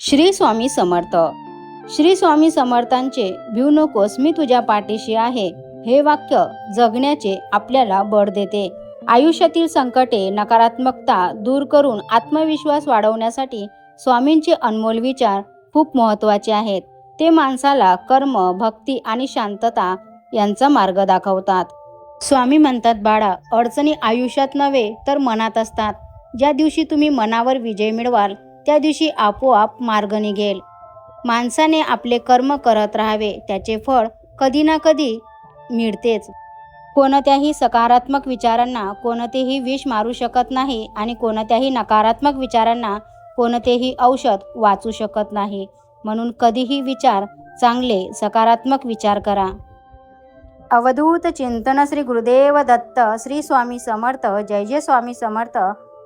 श्री स्वामी समर्थ. श्री स्वामी समर्थांचे भिऊ नकोस मी तुझ्या पाठीशी आहे हे वाक्य जगण्याचे आपल्याला बळ देते. आयुष्यातील संकटे नकारात्मकता दूर करून आत्मविश्वास वाढवण्यासाठी स्वामींचे अनमोल विचार खूप महत्त्वाचे आहेत. ते माणसाला कर्म, भक्ती आणि शांतता यांचा मार्ग दाखवतात. स्वामी म्हणतात, बाळा, अडचणी आयुष्यात नव्हे तर मनात असतात. ज्या दिवशी तुम्ही मनावर विजय मिळवाल त्या दिवशी आपोआप मार्ग निघेल. माणसाने आपले कर्म करत राहावे, त्याचे फळ कधी ना कधी मिळतेच. कोणत्याही सकारात्मक विचारांना कोणतेही विष मारू शकत नाही आणि कोणत्याही नकारात्मक विचारांना कोणतेही औषध वाचू शकत नाही. म्हणून कधीही विचार चांगले सकारात्मक विचार करा. अवधूत चिंतन श्री गुरुदेव दत्त. श्री स्वामी समर्थ. जय जय स्वामी समर्थ.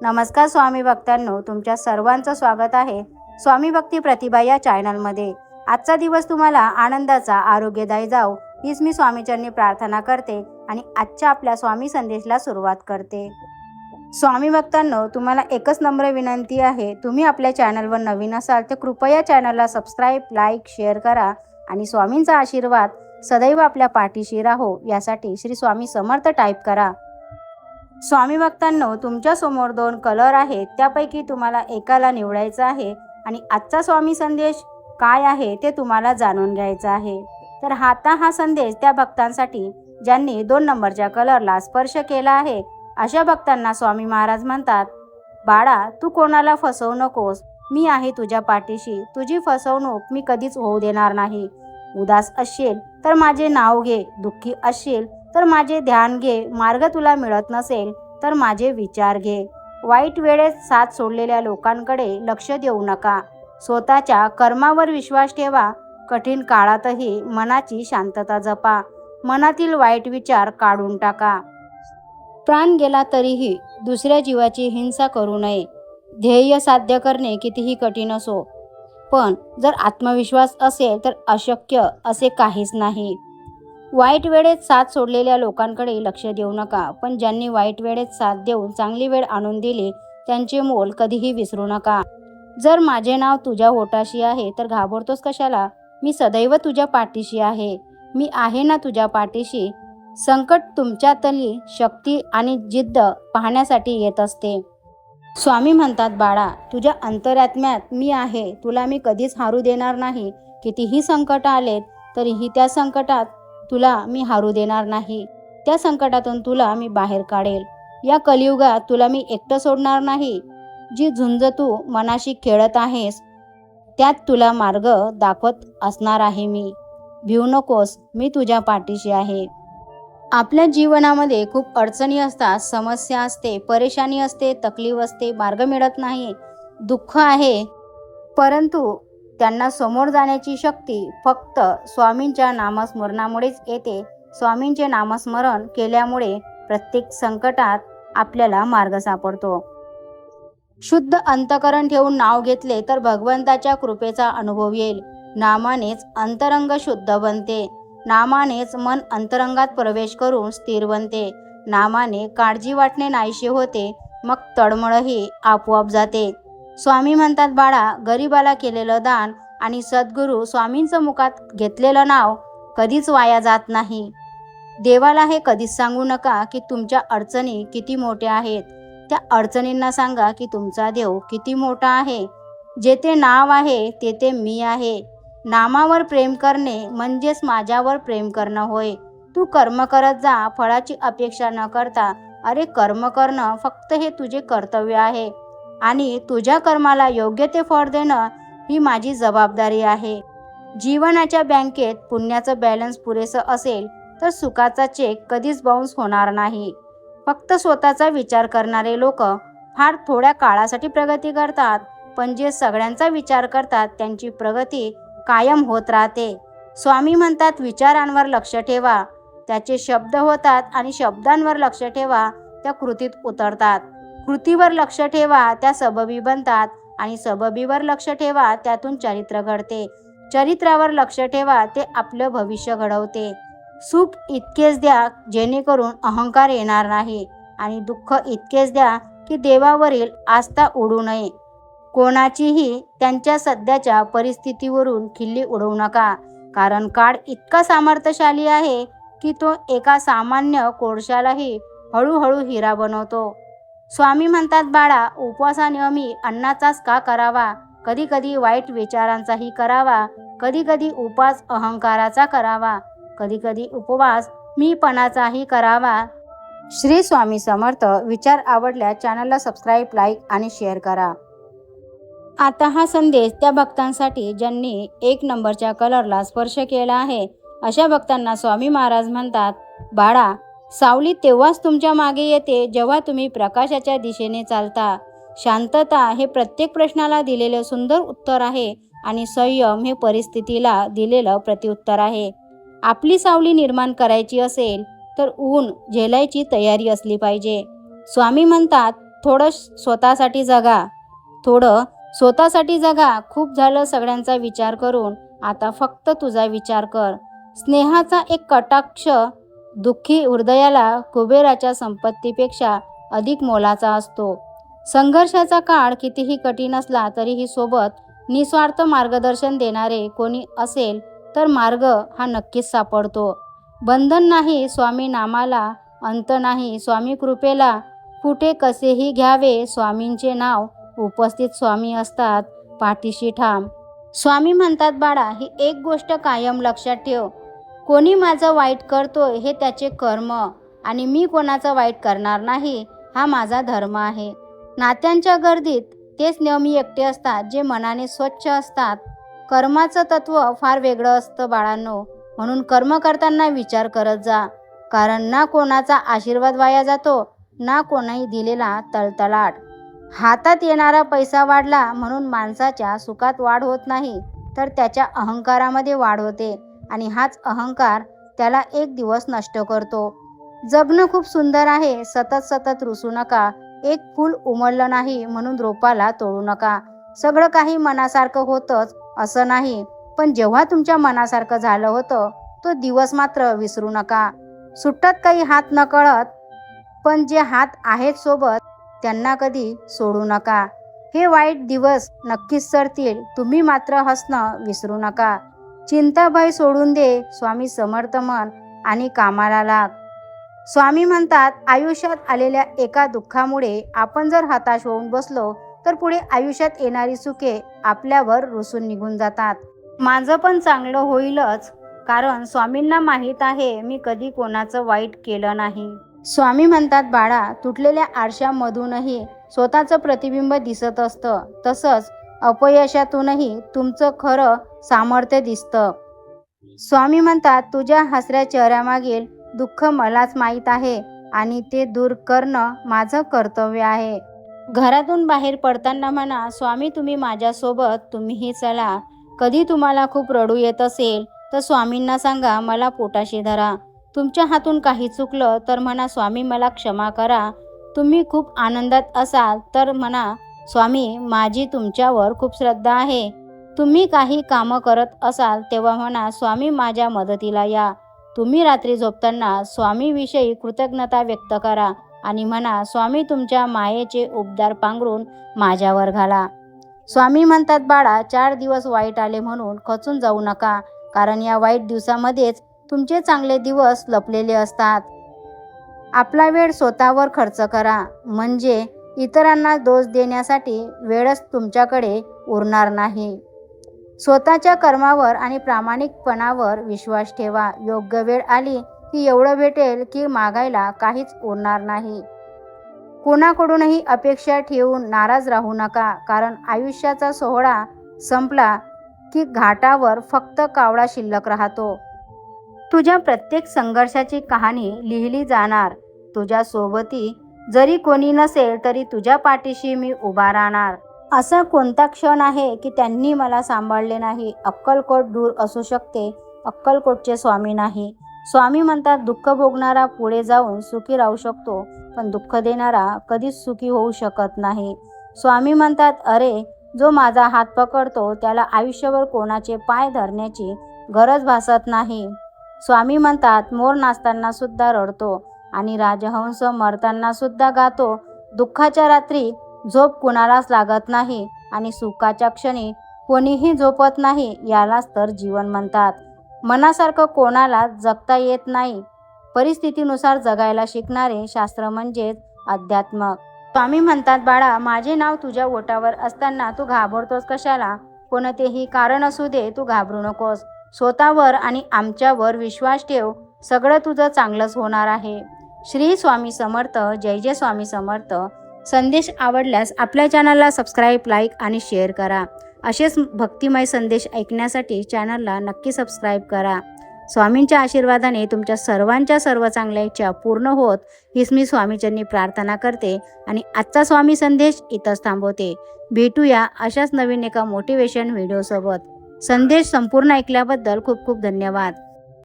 नमस्कार स्वामी भक्तांनो, तुमच्या सर्वांचं स्वागत आहे स्वामी भक्ती प्रतिभा या चॅनलमध्ये. आजचा दिवस तुम्हाला आनंदाचा, आरोग्यदायी जाओ हीच मी स्वामीचरणी प्रार्थना करते आणि आजच्या आपल्या स्वामी संदेशला सुरुवात करते. स्वामी भक्तांनो, तुम्हाला एकच नम्र विनंती आहे, तुम्ही आपल्या चॅनलवर नवीन असाल तर कृपया चॅनलला सबस्क्राईब, लाईक, शेअर करा आणि स्वामींचा आशीर्वाद सदैव आपल्या पाठीशी राहो यासाठी श्री स्वामी समर्थ टाईप करा. स्वामी भक्तांनो, तुमच्या समोर 2 कलर आहेत, त्यापैकी तुम्हाला एकाला निवडायचं आहे आणि आजचा स्वामी संदेश काय आहे ते तुम्हाला जाणून घ्यायचं आहे. तर हा संदेश त्या भक्तांसाठी ज्यांनी 2 नंबरच्या कलरला स्पर्श केला आहे. अशा भक्तांना स्वामी महाराज म्हणतात, बाळा, तू कोणाला फसवू नकोस. मी आहे तुझ्या पाठीशी. तुझी फसवणूक मी कधीच होऊ देणार नाही. उदास असशील तर माझे नाव घे, दुःखी असशील तर माझे ध्यान घे, मार्ग तुला मिळत नसेल तर माझे विचार घे. वाईट वेळेत साथ सोडलेल्या लोकांकडे लक्ष देऊ नका. स्वतःच्या कर्मावर विश्वास ठेवा. कठीण काळातही मनाची शांतता जपा. मनातील वाईट विचार काढून टाका. प्राण गेला तरीही दुसऱ्या जीवाची हिंसा करू नये. ध्येय साध्य करणे कितीही कठीण असो, पण जर आत्मविश्वास असेल तर अशक्य असे काहीच नाही. वाईट वेळेत साथ सोडलेल्या लोकांकडे लक्ष देऊ नका, पण ज्यांनी वाईट वेळेत साथ देऊन चांगली वेळ आणून दिली त्यांचे मोल कधीही विसरू नका. जर माझे नाव तुझ्या ओठाशी आहे तर घाबरतोस कशाला? मी सदैव तुझ्या पाठीशी आहे. मी आहे ना तुझ्या पाठीशी. संकट तुमच्यातली शक्ती आणि जिद्द पाहण्यासाठी येत असते. स्वामी म्हणतात, बाळा, तुझ्या अंतरात्म्यात मी आहे. तुला मी कधीच हारू देणार नाही. कितीही संकट आलेत तरीही त्या संकटात तुला मी हारू देणार नाही. त्या संकटातून तुला मी बाहेर काढेल. या कलियुगात तुला मी एकटं सोडणार नाही. जी झुंज तू मनाशी खेळत आहेस त्यात तुला मार्ग दाखवत असणार आहे मी. भिऊ नकोस, मी तुझ्या पाठीशी आहे. आपल्या जीवनामध्ये खूप अडचणी असतात, समस्या असते, परेशानी असते, तकलीफ असते, मार्ग मिळत नाही, दुःख आहे, परंतु त्यांना समोर जाण्याची शक्ती फक्त स्वामींच्या नामस्मरणामुळेच येते. स्वामींचे नामस्मरण केल्यामुळे प्रत्येक संकटात आपल्याला मार्ग सापडतो. शुद्ध अंतकरण ठेवून नाव घेतले तर भगवंताच्या कृपेचा अनुभव येईल. नामानेच अंतरंग शुद्ध बनते. नामानेच मन अंतरंगात प्रवेश करून स्थिर बनते. नामाने काळजी वाटणे नाहीसे होते, मग तळमळही आपोआप जाते. स्वामी म्हणतात, बाळा, गरिबाला केलेलं दान आणि सद्गुरू स्वामींचं मुखात घेतलेलं नाव कधीच वाया जात नाही. देवाला हे कधीच सांगू नका की तुमच्या अडचणी किती मोठ्या आहेत. त्या अडचणींना सांगा की तुमचा देव किती मोठा आहे. जेथे नाव आहे तेथे मी आहे. नामावर प्रेम करणे म्हणजेच माझ्यावर प्रेम करणं होय. तू कर्म करत जा, फळाची अपेक्षा न करता. अरे, कर्म करणं फक्त हे तुझे कर्तव्य आहे आणि तुझ्या कर्माला योग्य ते फळ देणं ही माझी जबाबदारी आहे. जीवनाच्या बँकेत पुण्याचं बॅलन्स पुरेसं असेल तर सुखाचा चेक कधीच बाउन्स होणार नाही. फक्त स्वतःचा विचार करणारे लोक फार थोड्या काळासाठी प्रगती करतात, पण जे सगळ्यांचा विचार करतात त्यांची प्रगती कायम होत राहते. स्वामी म्हणतात, विचारांवर लक्ष ठेवा, त्याचे शब्द होतात आणि शब्दांवर लक्ष ठेवा, त्या कृतीत उतरतात. कृतीवर लक्ष ठेवा, त्या सबबी बनतात आणि सबबीवर लक्ष ठेवा, त्यातून चरित्र घडते. चरित्रावर लक्ष ठेवा, ते आपलं भविष्य घडवते. सुख इतकेच द्या जेणेकरून अहंकार येणार नाही आणि दुःख इतकेच द्या की देवावरील आस्था उडू नये. कोणाचीही त्यांच्या सध्याच्या परिस्थितीवरून खिल्ली उडवू नका, कारण काळ इतका सामर्थ्यशाली आहे की तो एका सामान्य कोळशालाही हळूहळू हिरा बनवतो. स्वामी म्हणतात, बाळा, उपवासानेहमी अन्नाचाच का करावा? कधी कधी वाईट विचारांचाही करावा, कधी कधी उपवास अहंकाराचा करावा, कधी कधी उपवास मीपणाचाही करावा. श्री स्वामी समर्थ. विचार आवडल्यास चॅनलला सबस्क्राईब, लाईक आणि शेअर करा. आता हा संदेश त्या भक्तांसाठी ज्यांनी 1 नंबरच्या कलरला स्पर्श केला आहे. अशा भक्तांना स्वामी महाराज म्हणतात, बाळा, सावली तेव्हाच तुमच्या मागे येते जेव्हा तुम्ही प्रकाशाच्या दिशेने चालता. शांतता हे प्रत्येक प्रश्नाला दिलेले सुंदर उत्तर आहे आणि संयम हे परिस्थितीला दिलेलं प्रत्युत्तर आहे. आपली सावली निर्माण करायची असेल तर ऊन झेलायची तयारी असली पाहिजे. स्वामी म्हणतात, थोडं स्वतःसाठी जगा. खूप झालं सगळ्यांचा विचार करून, आता फक्त तुझा विचार कर. स्नेहाचा एक कटाक्ष दुःखी हृदयाला कुबेराच्या संपत्तीपेक्षा अधिक मोलाचा असतो. संघर्षाचा काळ कितीही कठीण असला तरीही सोबत निस्वार्थ मार्गदर्शन देणारे कोणी असेल तर मार्ग हा नक्कीच सापडतो. बंधन नाही स्वामी नामाला, अंत नाही स्वामी कृपेला. कुठे कसेही घ्यावे स्वामींचे नाव, उपस्थित स्वामी असतात पाठीशी ठाम. स्वामी म्हणतात, बाळा, ही एक गोष्ट कायम लक्षात ठेव. कोणी माझं वाईट करतोय हे त्याचे कर्म आणि मी कोणाचं वाईट करणार नाही हा माझा धर्म आहे. नात्यांच्या गर्दीत तेच नेहमी एकटे असतात जे मनाने स्वच्छ असतात. कर्माचं तत्व फार वेगळं असतं बाळांनो, म्हणून कर्म करताना विचार करत जा, कारण ना कोणाचा आशीर्वाद वाया जातो ना कोणाही दिलेला तळतळाट. हातात येणारा पैसा वाढला म्हणून माणसाच्या सुखात वाढ होत नाही, तर त्याच्या अहंकारामध्ये वाढ होते आणि हाच अहंकार त्याला एक दिवस नष्ट करतो. जगणं खूप सुंदर आहे, सतत रुसू नका. एक फूल उमललं नाही म्हणून रोपाला तोडू नका. सगळं काही मनासारखं होतंच असं नाही, पण जेव्हा तुमच्या मनासारखं झालं होतं तो दिवस मात्र विसरू नका. सुटत काही हात नकळत, पण जे हात आहेत सोबत त्यांना कधी सोडू नका. हे वाईट दिवस नक्कीच सरतील, तुम्ही मात्र हसणं विसरू नका. चिंता भय सोडून दे, स्वामी समर्थ मन आणि कामाला लाग. स्वामी म्हणतात, आयुष्यात आलेल्या एका दुःखामुळे आपण जर हताश होऊन बसलो तर पुढे आयुष्यात येणारी सुखे आपल्यावर रुसून निघून जातात. माझं पण चांगलं होईलच, कारण स्वामींना माहीत आहे मी कधी कोणाचं वाईट केलं नाही. स्वामी म्हणतात, बाळा, तुटलेल्या आरशामधूनही स्वतःचं प्रतिबिंब दिसत असतं, तसंच अपयशातूनही तुमचं खरं सामर्थ्य दिसतं. स्वामी म्हणतात, तुझ्या हसऱ्या चेहऱ्यामागील दुःख मलाच माहीत आहे आणि ते दूर करणं माझं कर्तव्य आहे. घरातून बाहेर पडताना म्हणा, स्वामी तुम्ही माझ्यासोबत, तुम्हीही चला. कधी तुम्हाला खूप रडू येत असेल तर स्वामींना सांगा, मला पोटाशी धरा. तुमच्या हातून काही चुकलं तर म्हणा, स्वामी मला क्षमा करा. तुम्ही खूप आनंदात असाल तर म्हणा, स्वामी माझी तुमच्यावर खूप श्रद्धा आहे. तुम्ही काही कामं करत असाल तेव्हा म्हणा, स्वामी माझ्या मदतीला या. तुम्ही रात्री झोपताना स्वामीविषयी कृतज्ञता व्यक्त करा आणि म्हणा, स्वामी तुमच्या मायेचे उपदार पांघरून माझ्यावर घाला. स्वामी म्हणतात, बाळा, 4 दिवस वाईट आले म्हणून खचून जाऊ नका, कारण या वाईट दिवसामध्येच तुमचे चांगले दिवस लपलेले असतात. आपला वेळ स्वतःवर खर्च करा, म्हणजे इतरांना दोष देण्यासाठी वेळच तुमच्याकडे उरणार नाही. स्वतःच्या कर्मावर आणि प्रामाणिकपणावर विश्वास ठेवा. योग्य वेळ आली की एवढं भेटेल की मागायला काहीच उरणार नाही. कोणाकडूनही अपेक्षा ठेवून नाराज राहू नका, कारण आयुष्याचा सोहळा संपला की घाटावर फक्त कावळा शिल्लक राहतो. तुझ्या प्रत्येक संघर्षाची कहाणी लिहिली जाणार. तुझ्या सोबती जरी कोणी नसेल तरी तुझ्या पाठीशी मी उभा राहणार. असा कोणता क्षण आहे की त्यांनी मला सांभाळले नाही? अक्कलकोट दूर असू शकते, अक्कलकोटचे स्वामी नाही. स्वामी म्हणतात, दुःख भोगणारा पुढे जाऊन सुखी राहू शकतो, पण दुःख देणारा कधीच सुखी होऊ शकत नाही. स्वामी म्हणतात, अरे, जो माझा हात पकडतो त्याला आयुष्यभर कोणाचे पाय धरण्याची गरज भासत नाही. स्वामी म्हणतात, मोर नाचताना सुद्धा रडतो आणि राजहंस मरताना सुद्धा गातो. दुःखाच्या रात्री झोप कुणालाच लागत नाही आणि सुखाच्या क्षणी कोणीही झोपत नाही, यालाच तर जीवन म्हणतात. मनासारखं कोणाला जगता येत नाही. परिस्थितीनुसार जगायला शिकणारे शास्त्र म्हणजेच अध्यात्म. स्वामी म्हणतात, बाळा, माझे नाव तुझ्या ओठावर असताना तू घाबरतोस कशाला? कोणतेही कारण असू दे, तू घाबरू नकोस. स्वतःवर आणि आमच्यावर विश्वास ठेव. सगळं तुझं चांगलंच होणार आहे. श्री स्वामी समर्थ. जय जय स्वामी समर्थ. संदेश आवडल्यास आपल्या चॅनलला सबस्क्राईब, लाईक आणि शेअर करा. असेच भक्तिमय संदेश ऐकण्यासाठी चॅनलला नक्की सबस्क्राईब करा. स्वामींच्या आशीर्वादाने तुमच्या सर्वांच्या सर्व चांगल्या इच्छा पूर्ण होत हीच मी स्वामीचरणी प्रार्थना करते आणि आजचा स्वामी संदेश इथंच थांबवते. भेटूया अशाच नवीन एका मोटिवेशन व्हिडिओसोबत. संदेश संपूर्ण ऐकल्याबद्दल खूप खूप धन्यवाद.